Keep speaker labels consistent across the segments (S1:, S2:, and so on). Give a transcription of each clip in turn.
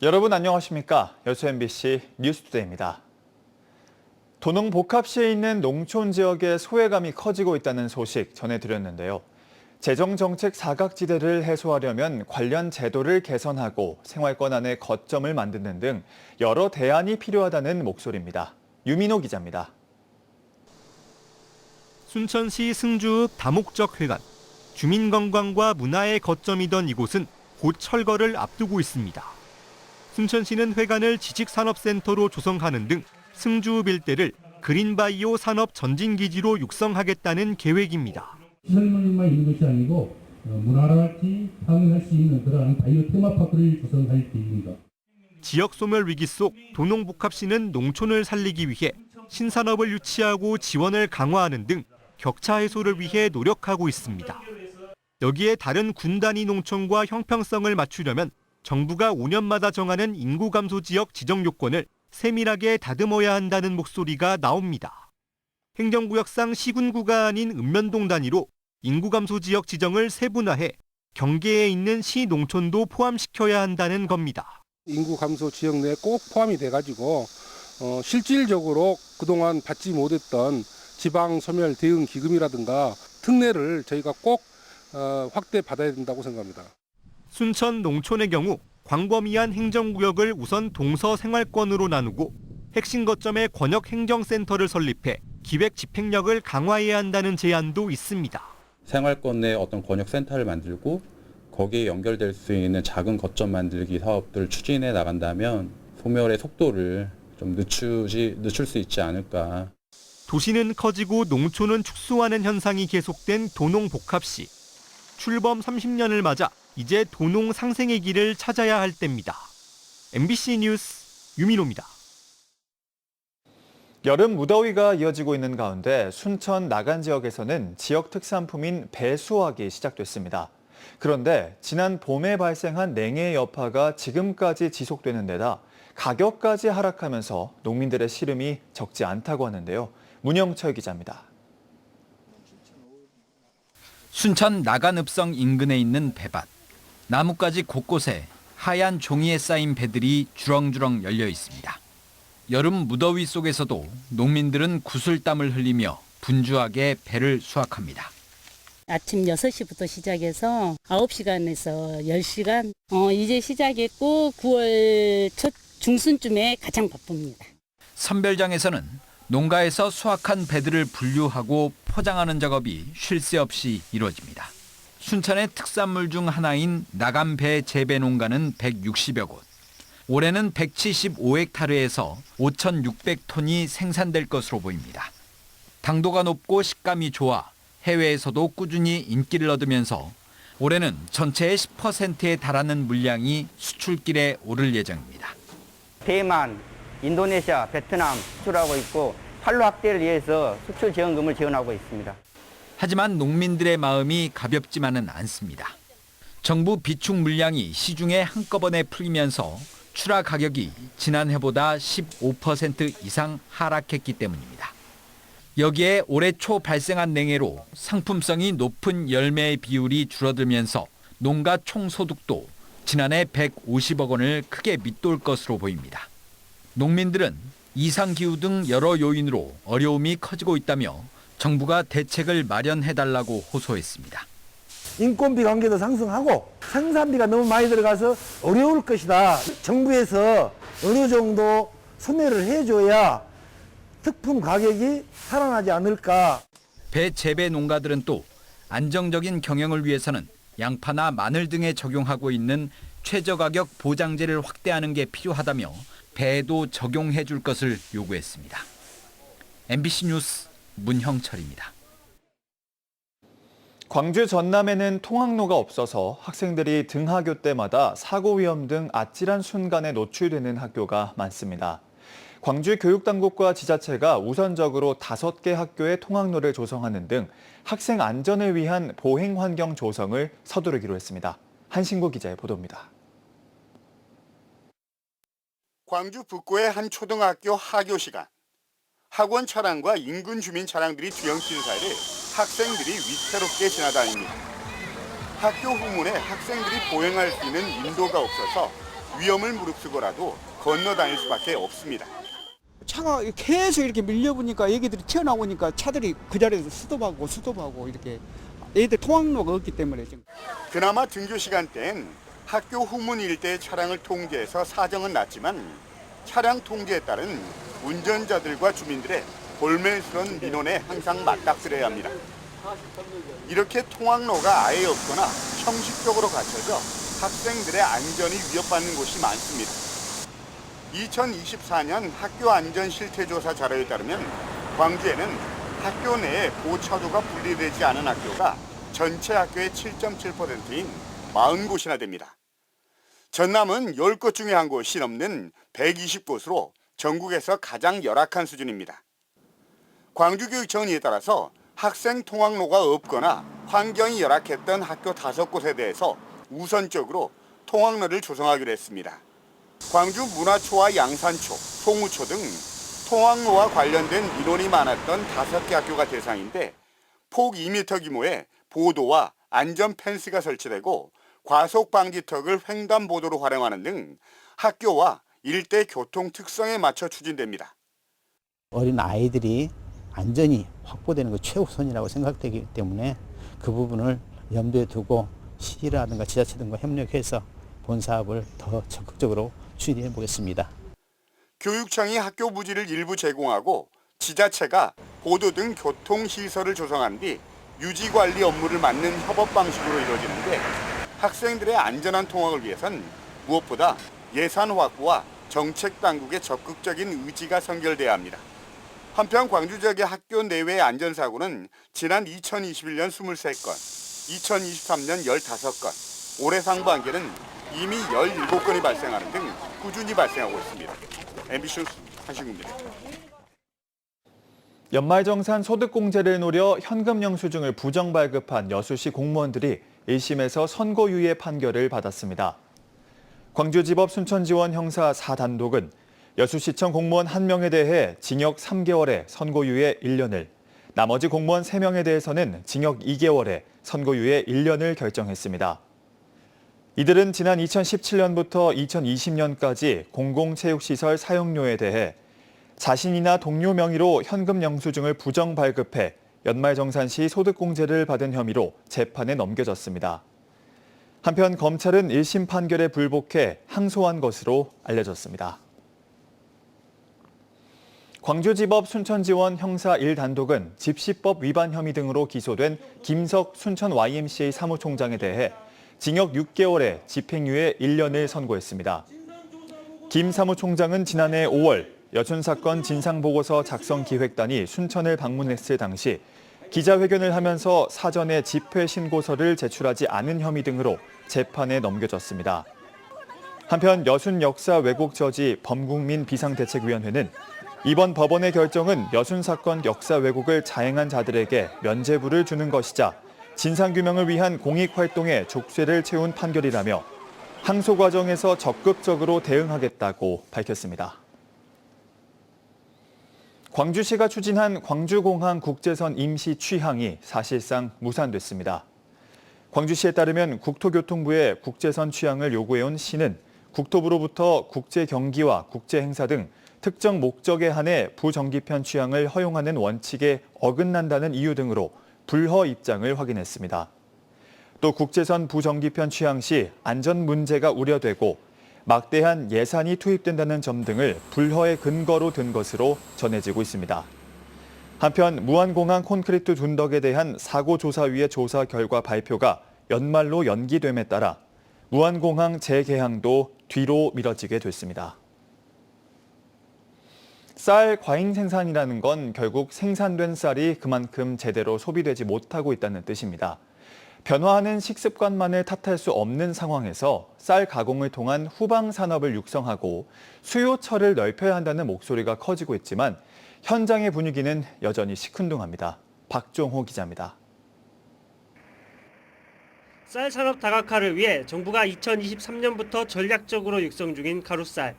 S1: 여러분 안녕하십니까? 여수 MBC 뉴스투데이입니다. 도농 복합시에 있는 농촌 지역의 소외감이 커지고 있다는 소식 전해드렸는데요. 재정정책 사각지대를 해소하려면 관련 제도를 개선하고 생활권 안에 거점을 만드는 등 여러 대안이 필요하다는 목소리입니다. 유민호 기자입니다.
S2: 순천시 승주읍 다목적 회관. 주민관광과 문화의 거점이던 이곳은 곧 철거를 앞두고 있습니다. 순천시는 회관을 지식산업센터로 조성하는 등 승주읍 일대를 그린바이오 산업 전진기지로 육성하겠다는 계획입니다.
S3: 시설물만 있는 것이 아니고 문화랄지 상응할 수 있는 그러한 바이오 테마파크를 조성할 계획입니다.
S2: 지역 소멸 위기 속 도농복합시는 농촌을 살리기 위해 신산업을 유치하고 지원을 강화하는 등 격차 해소를 위해 노력하고 있습니다. 여기에 다른 군 단위 농촌과 형평성을 맞추려면 정부가 5년마다 정하는 인구 감소 지역 지정 요건을 세밀하게 다듬어야 한다는 목소리가 나옵니다. 행정구역상 시군구가 아닌 읍면동 단위로 인구 감소 지역 지정을 세분화해 경계에 있는 시 농촌도 포함시켜야 한다는 겁니다.
S4: 인구 감소 지역 내에 꼭 포함이 돼가지고 실질적으로 그동안 받지 못했던 지방 소멸 대응 기금이라든가 특례를 저희가 꼭 확대 받아야 된다고 생각합니다.
S2: 순천 농촌의 경우 광범위한 행정구역을 우선 동서생활권으로 나누고 핵심 거점에 권역행정센터를 설립해 기획 집행력을 강화해야 한다는 제안도 있습니다.
S5: 생활권 내에 어떤 권역센터를 만들고 거기에 연결될 수 있는 작은 거점 만들기 사업들을 추진해 나간다면 소멸의 속도를 좀 늦출 수 있지 않을까.
S2: 도시는 커지고 농촌은 축소하는 현상이 계속된 도농복합시. 출범 30년을 맞아 이제 도농 상생의 길을 찾아야 할 때입니다. MBC 뉴스 유민호입니다.
S1: 여름 무더위가 이어지고 있는 가운데 순천 나간 지역에서는 지역 특산품인 배 수확이 시작됐습니다. 그런데 지난 봄에 발생한 냉해 여파가 지금까지 지속되는 데다 가격까지 하락하면서 농민들의 시름이 적지 않다고 하는데요. 문영철 기자입니다.
S6: 순천 나간읍성 인근에 있는 배밭. 나뭇가지 곳곳에 하얀 종이에 쌓인 배들이 주렁주렁 열려 있습니다. 여름 무더위 속에서도 농민들은 구슬땀을 흘리며 분주하게 배를 수확합니다.
S7: 아침 6시부터 시작해서 9시간에서 10시간. 이제 시작했고 9월 첫 중순쯤에 가장 바쁩니다.
S6: 선별장에서는 농가에서 수확한 배들을 분류하고 포장하는 작업이 쉴 새 없이 이루어집니다. 순천의 특산물 중 하나인 나간배 재배 농가는 160여 곳. 올해는 175헥타르에서 5,600톤이 생산될 것으로 보입니다. 당도가 높고 식감이 좋아 해외에서도 꾸준히 인기를 얻으면서 올해는 전체의 10%에 달하는 물량이 수출길에 오를 예정입니다.
S8: 대만, 인도네시아, 베트남 수출하고 있고 판로 확대를 위해서 수출 지원금을 지원하고 있습니다.
S6: 하지만 농민들의 마음이 가볍지만은 않습니다. 정부 비축 물량이 시중에 한꺼번에 풀리면서 출하 가격이 지난해보다 15% 이상 하락했기 때문입니다. 여기에 올해 초 발생한 냉해로 상품성이 높은 열매의 비율이 줄어들면서 농가 총소득도 지난해 150억 원을 크게 밑돌 것으로 보입니다. 농민들은 이상기후 등 여러 요인으로 어려움이 커지고 있다며 정부가 대책을 마련해달라고 호소했습니다.
S9: 인건비 관계도 상승하고 생산비가 너무 많이 들어가서 어려울 것이다. 정부에서 어느 정도 소매를 해줘야 특품 가격이 살아나지 않을까.
S6: 배 재배 농가들은 또 안정적인 경영을 위해서는 양파나 마늘 등에 적용하고 있는 최저가격 보장제를 확대하는 게 필요하다며 배에도 적용해 줄 것을 요구했습니다. MBC 뉴스 문형철입니다.
S1: 광주 전남에는 통학로가 없어서 학생들이 등하교 때마다 사고 위험 등 아찔한 순간에 노출되는 학교가 많습니다. 광주 교육당국과 지자체가 우선적으로 5개 학교의 통학로를 조성하는 등 학생 안전을 위한 보행 환경 조성을 서두르기로 했습니다. 한신구 기자의 보도입니다.
S10: 광주 북구의 한 초등학교 하교 시간. 학원 차량과 인근 주민 차량들이 뒤엉킨 사이를 학생들이 위태롭게 지나다닙니다. 학교 후문에 학생들이 보행할 수 있는 인도가 없어서 위험을 무릅쓰고라도 건너 다닐 수밖에 없습니다.
S11: 차가 계속 이렇게 밀려보니까 애기들이 튀어나오니까 차들이 그 자리에서 스톱하고 이렇게 애들 통학로가 없기 때문에 지금.
S10: 그나마 등교 시간대엔 학교 후문 일대의 차량을 통제해서 사정은 났지만 차량 통제에 따른 운전자들과 주민들의 볼멘스러운 민원에 항상 맞닥뜨려야 합니다. 이렇게 통학로가 아예 없거나 형식적으로 갖춰져 학생들의 안전이 위협받는 곳이 많습니다. 2024년 학교 안전 실태조사 자료에 따르면 광주에는 학교 내에 보차도가 분리되지 않은 학교가 전체 학교의 7.7%인 40곳이나 됩니다. 전남은 10곳 중에 한 곳이 넘는 120곳으로 전국에서 가장 열악한 수준입니다. 광주교육청은 이에 따라서 학생 통학로가 없거나 환경이 열악했던 학교 5곳에 대해서 우선적으로 통학로를 조성하기로 했습니다. 광주 문화초와 양산초, 송우초 등 통학로와 관련된 민원이 많았던 5개 학교가 대상인데 폭 2m 규모의 보도와 안전 펜스가 설치되고 과속 방지턱을 횡단보도로 활용하는 등 학교와 일대 교통 특성에 맞춰 추진됩니다.
S12: 어린 아이들이 안전이 확보되는 게 최우선이라고 생각되기 때문에 그 부분을 염두에 두고 시라든가 지자체 등과 협력해서 본 사업을 더 적극적으로 추진해 보겠습니다.
S10: 교육청이 학교 부지를 일부 제공하고 지자체가 보도 등 교통시설을 조성한 뒤 유지관리 업무를 맡는 협업 방식으로 이루어지는데 학생들의 안전한 통학을 위해선 무엇보다 예산 확보와 정책 당국의 적극적인 의지가 선결돼야 합니다. 한편 광주 지역의 학교 내외 안전사고는 지난 2021년 23건, 2023년 15건, 올해 상반기에는 이미 17건이 발생하는 등 꾸준히 발생하고 있습니다. MBC 뉴스 한신구입니다.
S1: 연말정산 소득공제를 노려 현금 영수증을 부정 발급한 여수시 공무원들이 1심에서 선고유예 판결을 받았습니다. 광주지법 순천지원 형사 4단독은 여수시청 공무원 1명에 대해 징역 3개월에 선고유예 1년을, 나머지 공무원 3명에 대해서는 징역 2개월에 선고유예 1년을 결정했습니다. 이들은 지난 2017년부터 2020년까지 공공체육시설 사용료에 대해 자신이나 동료 명의로 현금 영수증을 부정 발급해 연말정산 시 소득공제를 받은 혐의로 재판에 넘겨졌습니다. 한편 검찰은 1심 판결에 불복해 항소한 것으로 알려졌습니다. 광주지법 순천지원 형사 1단독은 집시법 위반 혐의 등으로 기소된 김석 순천 YMCA 사무총장에 대해 징역 6개월에 집행유예 1년을 선고했습니다. 김 사무총장은 지난해 5월 여순사건 진상보고서 작성기획단이 순천을 방문했을 당시 기자회견을 하면서 사전에 집회신고서를 제출하지 않은 혐의 등으로 재판에 넘겨졌습니다. 한편 여순 역사 왜곡 저지 범국민 비상대책위원회는 이번 법원의 결정은 여순 사건 역사 왜곡을 자행한 자들에게 면죄부를 주는 것이자 진상규명을 위한 공익활동에 족쇄를 채운 판결이라며 항소 과정에서 적극적으로 대응하겠다고 밝혔습니다. 광주시가 추진한 광주공항 국제선 임시 취항이 사실상 무산됐습니다. 광주시에 따르면 국토교통부의 국제선 취항을 요구해온 시는 국토부로부터 국제경기와 국제행사 등 특정 목적에 한해 부정기편 취항을 허용하는 원칙에 어긋난다는 이유 등으로 불허 입장을 확인했습니다. 또 국제선 부정기편 취항 시 안전 문제가 우려되고 막대한 예산이 투입된다는 점 등을 불허의 근거로 든 것으로 전해지고 있습니다. 한편 무안공항 콘크리트 둔덕에 대한 사고조사위의 조사 결과 발표가 연말로 연기됨에 따라 무안공항 재개항도 뒤로 미뤄지게 됐습니다. 쌀 과잉 생산이라는 건 결국 생산된 쌀이 그만큼 제대로 소비되지 못하고 있다는 뜻입니다. 변화하는 식습관만을 탓할 수 없는 상황에서 쌀 가공을 통한 후방 산업을 육성하고 수요처를 넓혀야 한다는 목소리가 커지고 있지만 현장의 분위기는 여전히 시큰둥합니다. 박종호 기자입니다.
S13: 쌀 산업 다각화를 위해 정부가 2023년부터 전략적으로 육성 중인 가루쌀.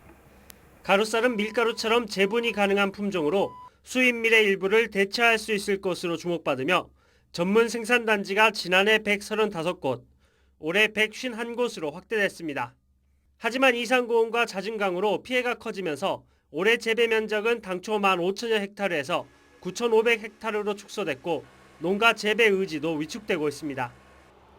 S13: 가루쌀은 밀가루처럼 재분이 가능한 품종으로 수입밀의 일부를 대체할 수 있을 것으로 주목받으며 전문 생산단지가 지난해 135곳, 올해 151곳으로 확대됐습니다. 하지만 이상고온과 잦은 강으로 피해가 커지면서 올해 재배 면적은 당초 15,000여 헥타르에서 9,500헥타르로 축소됐고 농가 재배 의지도 위축되고 있습니다.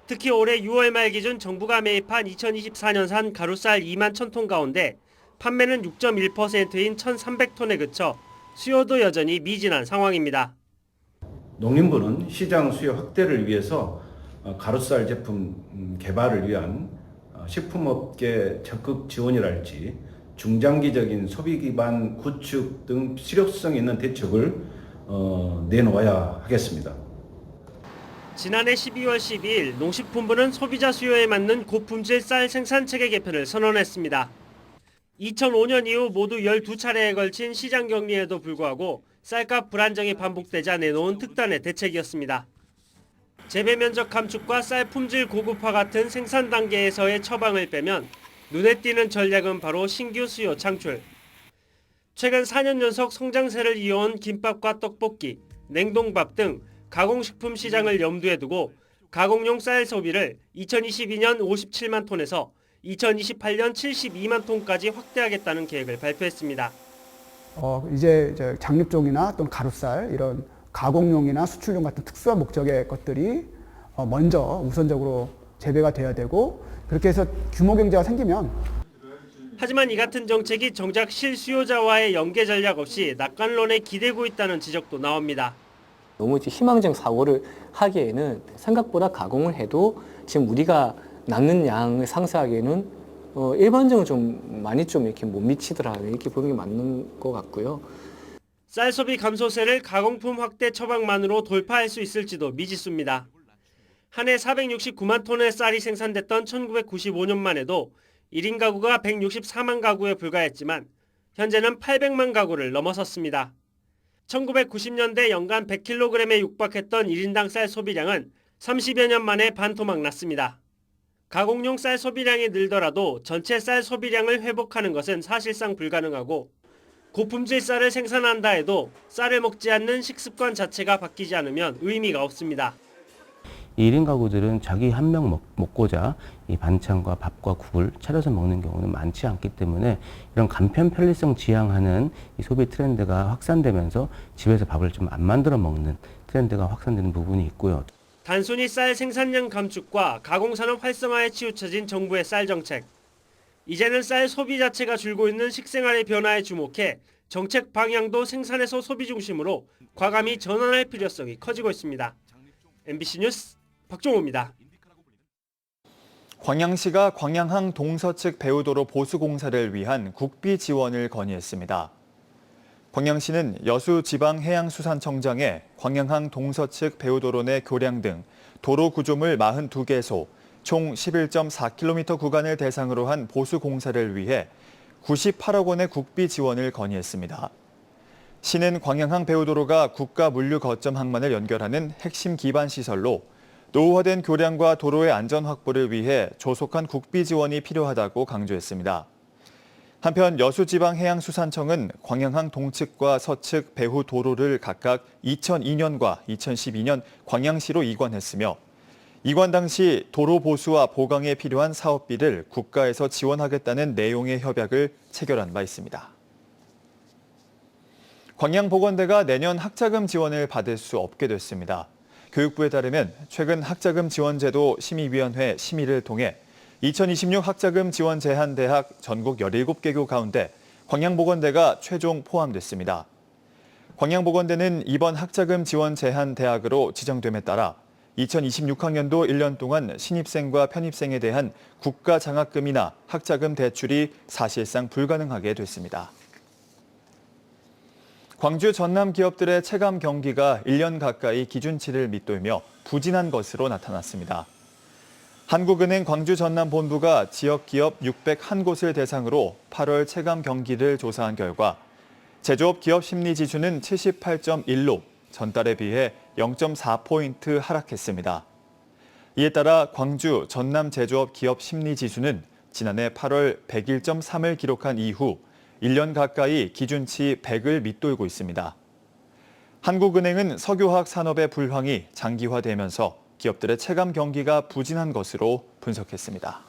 S13: 특히 올해 6월 말 기준 정부가 매입한 2024년산 가루쌀 2만 1,000톤 가운데 판매는 6.1%인 1,300톤에 그쳐 수요도 여전히 미진한 상황입니다.
S14: 농림부는 시장 수요 확대를 위해서 가루쌀 제품 개발을 위한 식품업계 적극 지원이랄지 중장기적인 소비 기반 구축 등 실효성 있는 대책을 내놓아야 하겠습니다.
S13: 지난해 12월 12일 농식품부는 소비자 수요에 맞는 고품질 쌀 생산 체계 개편을 선언했습니다. 2005년 이후 모두 12차례에 걸친 시장 격리에도 불구하고 쌀값 불안정이 반복되자 내놓은 특단의 대책이었습니다. 재배 면적 감축과 쌀 품질 고급화 같은 생산 단계에서의 처방을 빼면 눈에 띄는 전략은 바로 신규 수요 창출. 최근 4년 연속 성장세를 이어온 김밥과 떡볶이, 냉동밥 등 가공식품 시장을 염두에 두고 가공용 쌀 소비를 2022년 57만 톤에서 2028년 72만 톤까지 확대하겠다는 계획을 발표했습니다.
S11: 이제 장립종이나 또는 가루쌀 이런 가공용이나 수출용 같은 특수한 목적의 것들이 먼저 우선적으로 재배가 돼야 되고 그렇게 해서 규모 경제가 생기면
S13: 하지만 이 같은 정책이 정작 실수요자와의 연계 전략 없이 낙관론에 기대고 있다는 지적도 나옵니다.
S15: 너무 희망적 사고를 하기에는 생각보다 가공을 해도 지금 우리가 낳는 양을 상쇄하기에는 일반적으로 좀 많이 좀 이렇게 못 미치더라 이렇게 보는 게 맞는 것 같고요.
S13: 쌀 소비 감소세를 가공품 확대 처방만으로 돌파할 수 있을지도 미지수입니다. 한 해 469만 톤의 쌀이 생산됐던 1995년만 해도 1인 가구가 164만 가구에 불과했지만 현재는 800만 가구를 넘어섰습니다. 1990년대 연간 100kg에 육박했던 1인당 쌀 소비량은 30여 년 만에 반토막 났습니다. 가공용 쌀 소비량이 늘더라도 전체 쌀 소비량을 회복하는 것은 사실상 불가능하고 고품질 쌀을 생산한다 해도 쌀을 먹지 않는 식습관 자체가 바뀌지 않으면 의미가 없습니다.
S16: 1인 가구들은 자기 한 명 먹고자 이 반찬과 밥과 국을 차려서 먹는 경우는 많지 않기 때문에 이런 간편 편리성 지향하는 이 소비 트렌드가 확산되면서 집에서 밥을 좀 안 만들어 먹는 트렌드가 확산되는 부분이 있고요.
S13: 단순히 쌀 생산량 감축과 가공산업 활성화에 치우쳐진 정부의 쌀 정책. 이제는 쌀 소비 자체가 줄고 있는 식생활의 변화에 주목해 정책 방향도 생산에서 소비 중심으로 과감히 전환할 필요성이 커지고 있습니다. MBC 뉴스 박종호입니다.
S1: 광양시가 광양항 동서측 배우도로 보수 공사를 위한 국비 지원을 건의했습니다. 광양시는 여수지방해양수산청장에 광양항 동서측 배우도로 내 교량 등 도로 구조물 42개소, 총 11.4km 구간을 대상으로 한 보수 공사를 위해 98억 원의 국비 지원을 건의했습니다. 시는 광양항 배우도로가 국가 물류 거점 항만을 연결하는 핵심 기반 시설로 노후화된 교량과 도로의 안전 확보를 위해 조속한 국비 지원이 필요하다고 강조했습니다. 한편 여수지방해양수산청은 광양항 동측과 서측 배후 도로를 각각 2002년과 2012년 광양시로 이관했으며 이관 당시 도로 보수와 보강에 필요한 사업비를 국가에서 지원하겠다는 내용의 협약을 체결한 바 있습니다. 광양보건대가 내년 학자금 지원을 받을 수 없게 됐습니다. 교육부에 따르면 최근 학자금 지원제도 심의위원회 심의를 통해 2026 학자금 지원 제한 대학 전국 17개교 가운데 광양보건대가 최종 포함됐습니다. 광양보건대는 이번 학자금 지원 제한 대학으로 지정됨에 따라 2026학년도 1년 동안 신입생과 편입생에 대한 국가 장학금이나 학자금 대출이 사실상 불가능하게 됐습니다. 광주 전남 기업들의 체감 경기가 1년 가까이 기준치를 밑돌며 부진한 것으로 나타났습니다. 한국은행 광주 전남 본부가 지역 기업 601곳을 대상으로 8월 체감 경기를 조사한 결과 제조업 기업 심리 지수는 78.1로 전달에 비해 0.4포인트 하락했습니다. 이에 따라 광주 전남 제조업 기업 심리 지수는 지난해 8월 101.3을 기록한 이후 1년 가까이 기준치 100을 밑돌고 있습니다. 한국은행은 석유화학 산업의 불황이 장기화되면서 기업들의 체감 경기가 부진한 것으로 분석했습니다.